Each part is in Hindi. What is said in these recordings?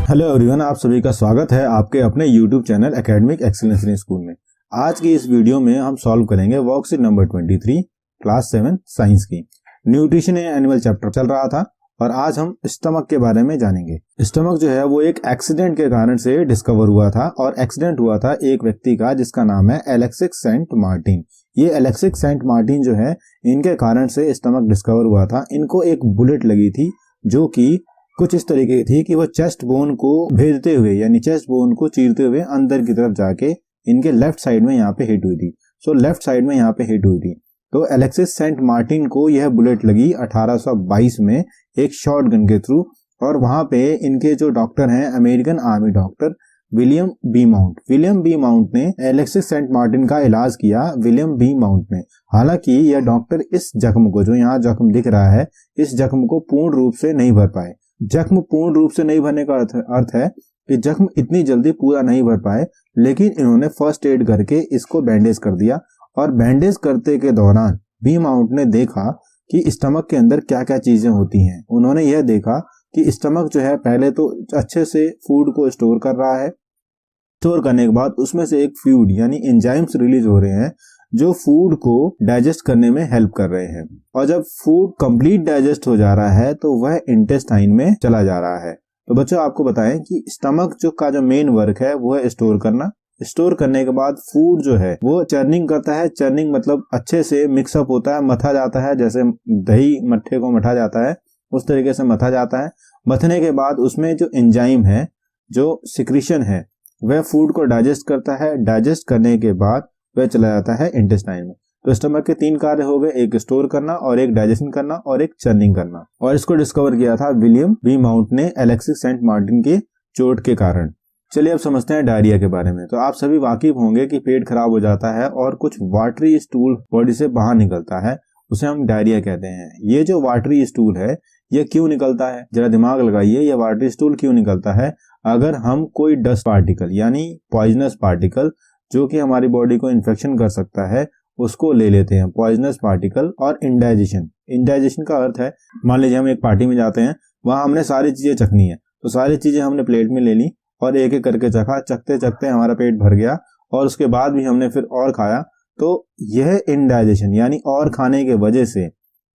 हेलो एवरीवन, आप सभी का स्वागत है आपके अपने YouTube channel academic excellence in school में। आज की इस वीडियो में हम सॉल्व करेंगे वर्कशीट नंबर 23 क्लास 7 साइंस की। न्यूट्रिशन इन एनिमल चैप्टर चल रहा था और आज हम स्टमक के बारे में जानेंगे। स्टमक जो है वो एक एक्सीडेंट के कारण से डिस्कवर हुआ था और एक्सीडेंट हुआ था एक व्यक्ति का जिसका नाम है एलेक्सिस सेंट मार्टिन। ये एलेक्सिस सेंट मार्टिन जो है इनके कारण से स्टमक डिस्कवर हुआ था। इनको एक बुलेट लगी थी जो कि कुछ इस तरीके की थी कि वो चेस्ट बोन को भेदते हुए यानी चेस्ट बोन को चीरते हुए अंदर की तरफ जाके इनके लेफ्ट साइड में यहाँ पे हिट हुई थी। लेफ्ट साइड में यहाँ पे हिट हुई थी। तो एलेक्सिस सेंट मार्टिन को यह बुलेट लगी 1822 में एक शॉटगन के थ्रू, और वहां पे इनके जो डॉक्टर हैं American army doctor William Beaumont ने एलेक्सिस सेंट मार्टिन का इलाज किया। विलियम बी माउंट ने, हालांकि यह डॉक्टर इस जख्म को, जो यहाँ जख्म दिख रहा है, इस जख्म को पूर्ण रूप से नहीं भर पाए। जख्म पूर्ण रूप से नहीं भरने का अर्थ है कि जख्म इतनी जल्दी पूरा नहीं भर पाए, लेकिन इन्होंने फर्स्ट एड करके इसको बैंडेज कर दिया। और बैंडेज करते के दौरान बी माउंट ने देखा कि स्टमक के अंदर क्या क्या चीजें होती हैं। उन्होंने यह देखा कि स्टमक जो है पहले तो अच्छे से फूड को स्टोर कर रहा है। स्टोर करने के बाद उसमें से एक फ्लूइड यानी एंजाइम्स रिलीज हो रहे हैं जो फूड को डाइजेस्ट करने में हेल्प कर रहे हैं। और जब फूड कंप्लीट डाइजेस्ट हो जा रहा है तो वह इंटेस्टाइन में चला जा रहा है। तो बच्चों आपको बताएं कि स्टमक जो मेन वर्क है वो है स्टोर करना। स्टोर करने के बाद फूड जो है वो चर्निंग करता है। चर्निंग मतलब अच्छे से मिक्सअप होता है, मथा जाता है। जैसे दही मट्ठे को मथा जाता है उस तरीके से मथा जाता है। मथने के बाद उसमें जो एंजाइम है, जो सिक्रीशन है, वह फूड को डाइजेस्ट करता है। डाइजेस्ट करने के बाद वह चला जाता है इंटेस्टाइन में। तो स्टमक के 3 कार्य हो गए, एक स्टोर करना और एक डाइजेशन करना और एक चर्निंग करना। और इसको डिस्कवर किया था विलियम बी माउंट ने एलेक्सिस सेंट मार्टिन के चोट के कारण। चलिए अब समझते हैं डायरिया के बारे में। तो आप सभी वाकिफ होंगे कि पेट खराब हो जाता है और कुछ वाटरी स्टूल बॉडी से बाहर निकलता है, उसे हम डायरिया कहते हैं। ये जो वाटरी स्टूल है ये क्यों निकलता है, जरा दिमाग लगाइए। ये वाटरी स्टूल क्यों निकलता है? अगर हम कोई डस्ट पार्टिकल यानी पॉइजनस पार्टिकल जो कि हमारी बॉडी को इन्फेक्शन कर सकता है उसको ले लेते हैं, पॉइजनस पार्टिकल। और इंडाइजेशन का अर्थ है, मान लीजिए हम एक पार्टी में जाते हैं, वहां हमने सारी चीजें चखनी है, तो सारी चीजें हमने प्लेट में ले ली और एक एक करके चखा। चखते चखते हमारा पेट भर गया और उसके बाद भी हमने फिर और खाया, तो यह इंडाइजेशन यानी और खाने के वजह से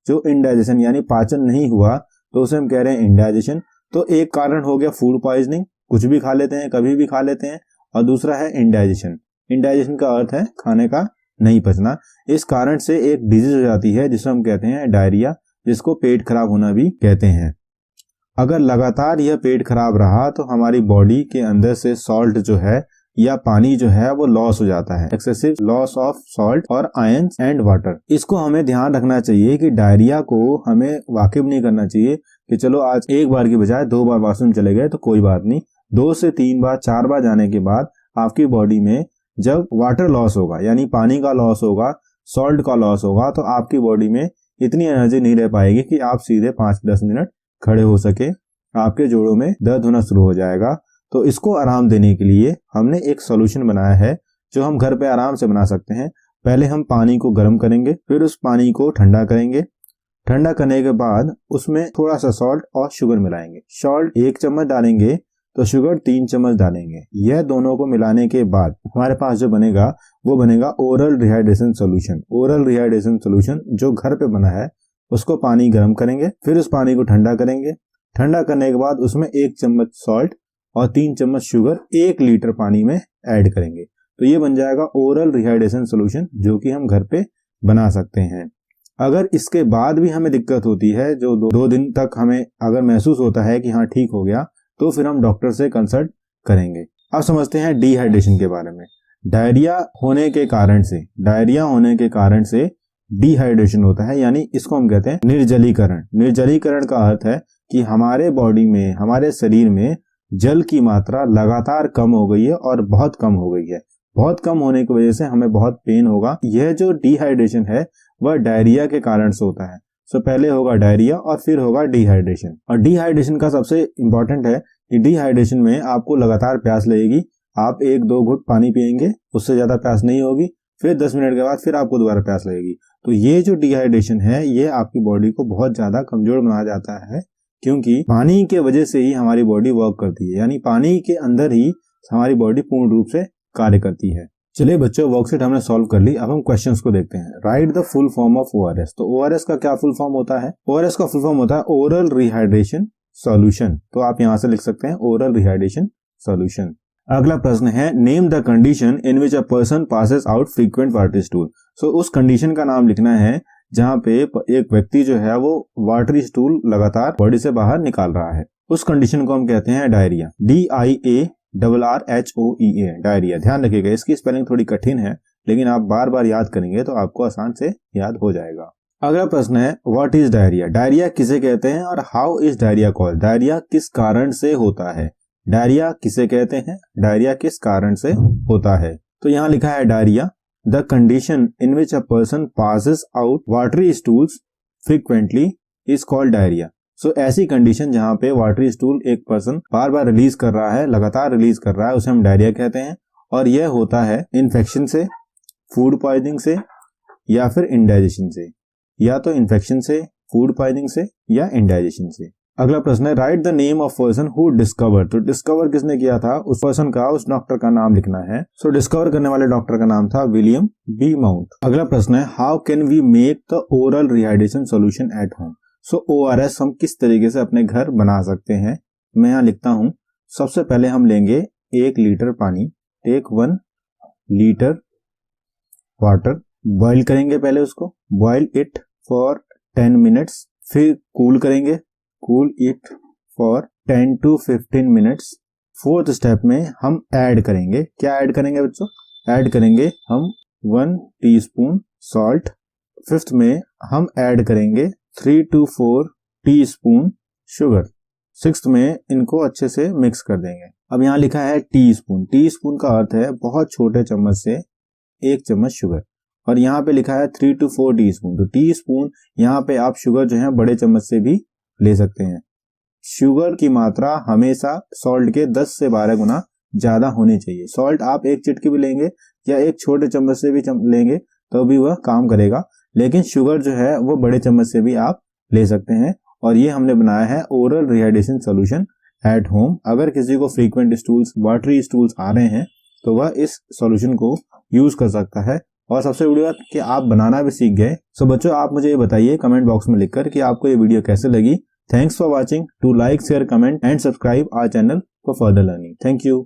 जो इंडाइजेशन यानी पाचन नहीं हुआ तो उसे हम कह रहे हैं इंडाइजेशन। तो एक कारण हो गया फूड पॉइजनिंग, कुछ भी खा लेते हैं, कभी भी खा लेते हैं। और दूसरा है इंडाइजेशन। इंडाइजेशन का अर्थ है खाने का नहीं पचना। इस कारण से एक डिजीज हो जाती है जिसे हम कहते हैं डायरिया, जिसको पेट खराब होना भी कहते हैं। अगर लगातार यह पेट खराब रहा तो हमारी बॉडी के अंदर से सॉल्ट जो है या पानी जो है वो लॉस हो जाता है, एक्सेसिव लॉस ऑफ सॉल्ट और आयंस एंड वाटर। इसको हमें ध्यान रखना चाहिए कि डायरिया को हमें वाकिफ नहीं करना चाहिए कि चलो आज एक बार की बजाय 2 बार वॉशरूम चले गए तो कोई बात नहीं। 2 से 3 बार 4 बार जाने के बाद आपकी बॉडी में जब वाटर लॉस होगा यानी पानी का लॉस होगा, सॉल्ट का लॉस होगा, तो आपकी बॉडी में इतनी एनर्जी नहीं रह पाएगी कि आप सीधे 5-10 मिनट खड़े हो सके। आपके जोड़ों में दर्द होना शुरू हो जाएगा। तो इसको आराम देने के लिए हमने एक सॉल्यूशन बनाया है जो हम घर पे आराम से बना सकते हैं। पहले हम पानी को गर्म करेंगे, फिर उस पानी को ठंडा करेंगे। ठंडा करने के बाद उसमें थोड़ा सा सॉल्ट और शुगर मिलाएंगे। सॉल्ट 1 चम्मच डालेंगे तो शुगर 3 चम्मच डालेंगे। यह दोनों को मिलाने के बाद हमारे पास जो बनेगा वो बनेगा oral rehydration solution. Oral rehydration solution जो घर पे बना है उसको पानी गर्म करेंगे, फिर उस पानी को ठंडा करेंगे। ठंडा करने के बाद उसमें 1 चम्मच सॉल्ट और 3 चम्मच शुगर 1 लीटर पानी में ऐड करेंगे। तो ये बन जाएगा ओरल रिहाइड्रेशन सोल्यूशन जो कि हम घर पे बना सकते हैं। अगर इसके बाद भी हमें दिक्कत होती है, जो 2 दिन तक हमें अगर महसूस होता है कि हाँ ठीक हो गया, तो फिर हम डॉक्टर से कंसल्ट करेंगे। अब समझते हैं डिहाइड्रेशन के बारे में। डायरिया होने के कारण से डिहाइड्रेशन होता है, यानी इसको हम कहते हैं निर्जलीकरण। निर्जलीकरण का अर्थ है कि हमारे बॉडी में, हमारे शरीर में जल की मात्रा लगातार कम हो गई है और बहुत कम हो गई है। बहुत कम होने की वजह से हमें बहुत पेन होगा। यह जो डिहाइड्रेशन है वह डायरिया के कारण से होता है। पहले होगा डायरिया और फिर होगा डिहाइड्रेशन। और डिहाइड्रेशन का सबसे इंपॉर्टेंट है कि डिहाइड्रेशन में आपको लगातार प्यास लगेगी। आप 1-2 घुट पानी पिएंगे, उससे ज्यादा प्यास नहीं होगी। फिर 10 मिनट के बाद फिर आपको दोबारा प्यास लगेगी। तो ये जो डिहाइड्रेशन है ये आपकी बॉडी को बहुत ज्यादा कमजोर बना जाता है क्योंकि पानी के वजह से ही हमारी बॉडी वर्क करती है, यानी पानी के अंदर ही हमारी बॉडी पूर्ण रूप से कार्य करती है। चलिए बच्चों, वर्कशीट हमने सॉल्व कर ली। अब हम क्वेश्चंस को देखते हैं। Right the full form of ORS। तो ORS का क्या फुल फॉर्म होता है? ORS का फुल फॉर्म होता है ओरल रिहाइड्रेशन सॉल्यूशन। तो आप यहां से लिख सकते हैं ओरल रिहाइड्रेशन सॉल्यूशन। अगला प्रश्न है, name the condition in which a person passes out frequent watery stool. So उस कंडीशन का नाम लिखना है जहां पे एक व्यक्ति जो है वो वाटरी स्टूल लगातार बॉडी से बाहर निकाल रहा है। उस कंडीशन को हम कहते हैं डायरिया। DIARRHOEA, diarrhoea. ध्यान रखिएगा, इसकी स्पेलिंग थोड़ी कठिन है, लेकिन आप बार बार याद करेंगे तो आपको आसान से याद हो जाएगा। अगला प्रश्न है, व्हाट इज डायरिया? डायरिया किसे कहते हैं और how is diarrhoea called? Diarrhoea किस कारण से होता है? डायरिया किसे कहते हैं? डायरिया किस कारण से होता है? तो यहाँ लिखा है diarrhoea, the condition in which a person passes out watery stools frequently is called diarrhoea. So ऐसी कंडीशन जहां पे वाटरी स्टूल एक पर्सन बार बार रिलीज कर रहा है, लगातार रिलीज कर रहा है, उसे हम डायरिया कहते हैं। और यह होता है इन्फेक्शन से, फूड पॉइजनिंग से या फिर इंडाइजेशन से। या तो इन्फेक्शन से, फूड पॉइजनिंग से या इंडाइजेशन से। अगला प्रश्न है, right the name of person who discover. तो डिस्कवर किसने किया था? उस पर्सन का, उस डॉक्टर का नाम लिखना है। सो डिस्कवर करने वाले डॉक्टर का नाम था विलियम बी माउंट। अगला प्रश्न है, how can we make the oral rehydration solution at home. So ORS हम किस तरीके से अपने घर बना सकते हैं? मैं यहाँ लिखता हूं। सबसे पहले हम लेंगे 1 लीटर पानी, टेक 1 लीटर वाटर, बॉइल करेंगे पहले उसको, बॉइल इट फॉर 10 मिनट्स, फिर कूल करेंगे, cool it for 10 to 15 minutes. Fourth step में हम ऐड करेंगे, क्या ऐड करेंगे बच्चों? ऐड करेंगे हम 1 टीस्पून सॉल्ट। फिफ्थ में हम ऐड करेंगे 3 to 4 टीस्पून शुगर। सिक्स्थ में इनको अच्छे से मिक्स कर देंगे। अब यहाँ लिखा है टीस्पून, टीस्पून का अर्थ है बहुत छोटे चम्मच से 1 चम्मच शुगर, और यहाँ पे लिखा है 3 to 4 टीस्पून। तो टीस्पून, यहाँ पे आप शुगर जो है बड़े चम्मच से भी ले सकते हैं। शुगर की मात्रा हमेशा सॉल्ट के 10 से 12 गुना ज्यादा होनी चाहिए। सॉल्ट आप 1 चिटकी भी लेंगे या 1 छोटे चम्मच से भी लेंगे तो भी वह काम करेगा, लेकिन शुगर जो है वो बड़े चम्मच से भी आप ले सकते हैं। और ये हमने बनाया है oral rehydration solution at home. अगर किसी को फ्रीक्वेंट स्टूल्स, वाटरी स्टूल्स आ रहे हैं तो वह इस सॉल्यूशन को यूज कर सकता है। और सबसे बड़ी बात कि आप बनाना भी सीख गए। सो बच्चों, आप मुझे ये बताइए कमेंट बॉक्स में लिखकर कि आपको ये वीडियो कैसे लगी। Thanks for watching. Do like, share, comment and subscribe our channel for further learning. Thank you.